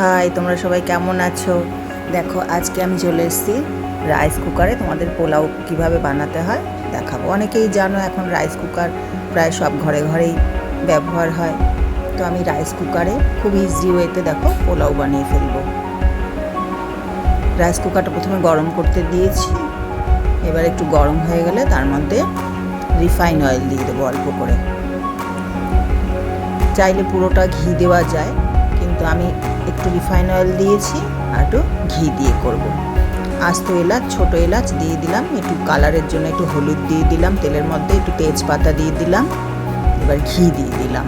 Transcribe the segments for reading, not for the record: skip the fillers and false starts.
High, তোমরা সবাই কেমন আছো? দেখো, আজকে আমি চলে এসেছি রাইস কুকারে তোমাদের পোলাও কিভাবে বানাতে হয় দেখাবো। অনেকেই জানো এখন রাইস কুকার প্রায় সব ঘরে ঘরেই ব্যবহার হয়। তো আমি রাইস কুকারে খুব ইজি ওয়েতে দেখো পোলাও বানিয়ে ফেলবো। রাইস কুকারটা প্রথমে গরম করতে দিয়েছি। এবার একটু গরম হয়ে গেলে তার মধ্যে রিফাইন অয়েল দিয়ে দেবো অল্প করে। চাইলে পুরোটা ঘি দেওয়া যায়, কিন্তু আমি একটু রিফাইন অয়েল দিয়েছি আর একটু ঘি দিয়ে করব। আস্ত এলাচ, ছোট এলাচ দিয়ে দিলাম, একটু কালারের জন্য একটু হলুদ দিয়ে দিলাম তেলের মধ্যে, একটু তেজপাতা দিয়ে দিলাম, এবার ঘি দিয়ে দিলাম,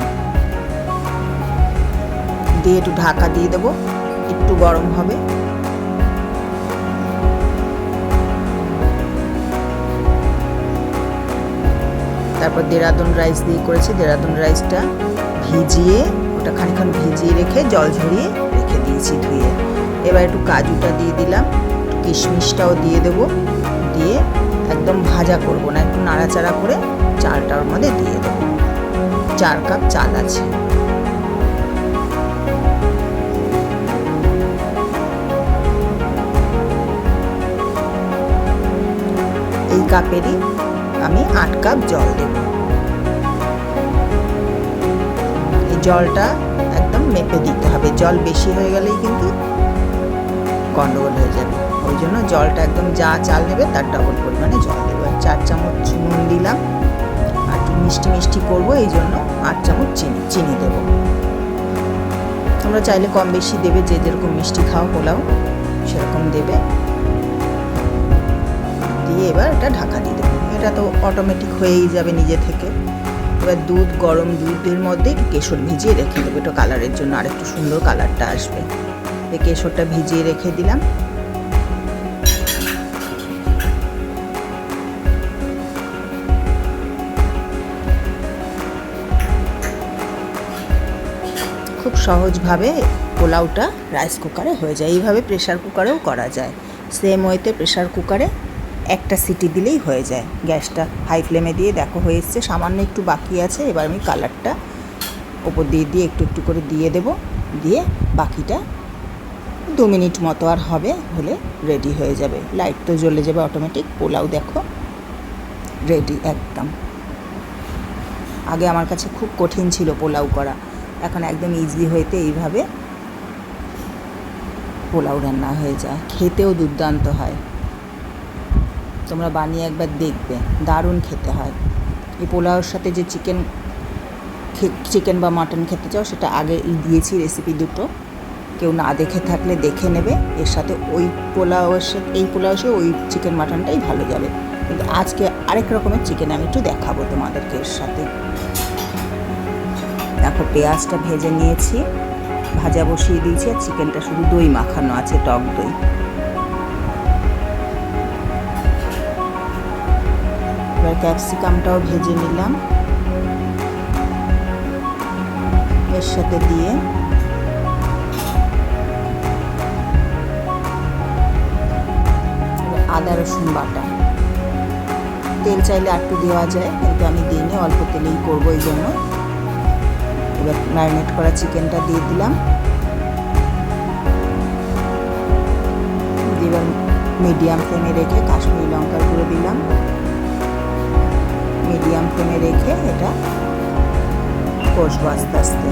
দিয়ে একটু ঢাকা দিয়ে দেবো, একটু গরম হবে। তারপর দেরাদুন রাইস দিয়ে করেছি। দেরাদুন রাইসটা ভিজিয়ে, ওটা খানিকক্ষণ ভিজিয়ে রেখে জল ঝরিয়ে রেখে দিয়েছি ধুয়ে। এবার একটু কাজুটা দিয়ে দিলাম, একটু কিশমিশটাও দিয়ে দেবো, দিয়ে একদম ভাজা করব না, একটু নাড়াচাড়া করে চালটা ওর মধ্যে দিয়ে দেবো। 4 কাপ চাল আছে। এই কাপেরই আমি 8 কাপ জল দেব। এই জলটা একদম মেপে দিতে হবে, জল বেশি হয়ে গেলেই কিন্তু গন্ডগোল হয়ে যাবে। ওই জন্য জলটা একদম যা চাল নেবে তার ডবল পরিমাণে জল দেবো। 4 চামচ নুন দিলাম, আর একটু মিষ্টি মিষ্টি করবো এই জন্য 8 চামচ চিনি দেবো। তোমরা চাইলে কম বেশি দেবে, যে যেরকম মিষ্টি খাও পোলাও সেরকম দেবে। দিয়ে এবার এটা ঢাকা দিয়ে দেবো। এটা তো অটোমেটিক হয়েই যাবে নিজে থেকে। এবার গরম দুধের মধ্যে একটু কেশর ভিজিয়ে রেখে দেবো, একটু কালারের জন্য, আর একটু সুন্দর কালারটা আসবে। এই কেশরটা ভিজিয়ে রেখে দিলাম। খুব সহজভাবে পোলাওটা রাইস কুকারে হয়ে যায়। এইভাবে প্রেশার কুকারেও করা যায়। সেম ওয়েতে প্রেশার কুকারে একটা সিটি দিলেই হয়ে যায়। গ্যাসটা হাই ফ্লেমে দিয়ে দেখো হয়ে এসছে, সামান্য একটু বাকি আছে। এবার আমি কালারটা ওপর দিয়ে একটু একটু করে দিয়ে দেব, দিয়ে বাকিটা 2 মিনিট মতো আর হবে, হলে রেডি হয়ে যাবে। লাইট তো জ্বলে যাবে অটোমেটিক। পোলাও দেখো রেডি একদম। আগে আমার কাছে খুব কঠিন ছিল পোলাও করা, এখন একদম ইজি হইতে এইভাবে পোলাও রান্না হয়ে যায়। খেতেও দুর্দান্ত হয়। তোমরা বানিয়ে একবার দেখবে, দারুণ খেতে হয়। এই পোলাওর সাথে যে চিকেন বা মাটন খেতে চাও সেটা আগে দিয়েছি রেসিপি দুটো, কেউ না দেখে থাকলে দেখে নেবে। এর সাথে ওই পোলাওয়ের সাথে এই পোলাওয়ের সাথে ওই চিকেন মাটনটাই ভালো যাবে। কিন্তু আজকে আরেক রকমের চিকেন আমি একটু দেখাবো তোমাদেরকে এর সাথে। দেখো, পেঁয়াজটা ভেজে নিয়েছি, ভাজা বসিয়ে দিয়েছি, আর চিকেনটা শুধু দই মাখানো আছে, টক দই। এবার ক্যাপসিকামটাও ভেজে নিলাম, এর সাথে দিয়ে আদা রসুন বাটা। তেল চাইলে একটু দেওয়া যায়, কিন্তু আমি দিইনি, অল্প তেলেই করবো এই জন্য। এবার ম্যারিনেট করা চিকেনটা দিয়ে দিলাম। এবার মিডিয়াম ফ্লেমে রেখে কাশ্মীরি লঙ্কার গুঁড়ো দিলাম। মিডিয়াম ফ্লেমে রেখে এটা কষবো আস্তে আস্তে।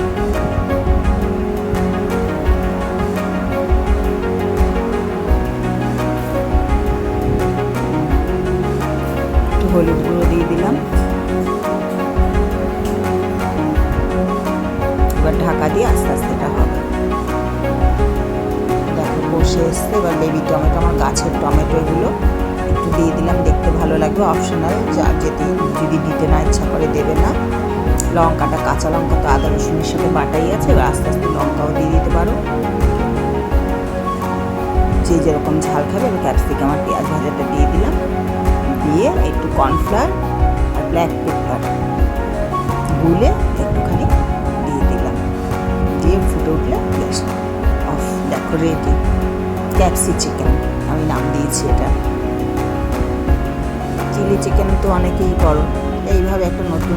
একটু হলুদ গুঁড়ো দিয়ে দিলাম। এবার ঢাকা দিয়ে আস্তে আস্তে এটা হবে। দেখো কষে এসছে। এবার বেবি টমেটো, আমার গাছের টমেটো, এগুলো একটু দিয়ে দিলাম, দেখতে ভালো লাগবে, অপশনাল, যা যদি দিতে না ইচ্ছা করে দেবে না। লঙ্কাটা, কাঁচা লঙ্কা তো আদা রসুনের সাথে বাটাই আছে, এবার আস্তে আস্তে লঙ্কাও দিয়ে দিতে পারো, যে যেরকম ঝাল খাবে। এবার ক্যাপসিকাম আর পেঁয়াজ ভাজাটা দিয়ে দিলাম, দিয়ে একটু কর্নফ্লাওয়ার আর ব্ল্যাক পেপার গুলে একটুখানি দিয়ে দিলাম, দিয়ে ফুটে উঠলে গ্যাস অফ। দেখো রেডি ক্যাপসি চিকেন আমি নাম দিয়েছি এটা। চিলি চিকেন তো অনেকেই করো, এইভাবে একটা নতুন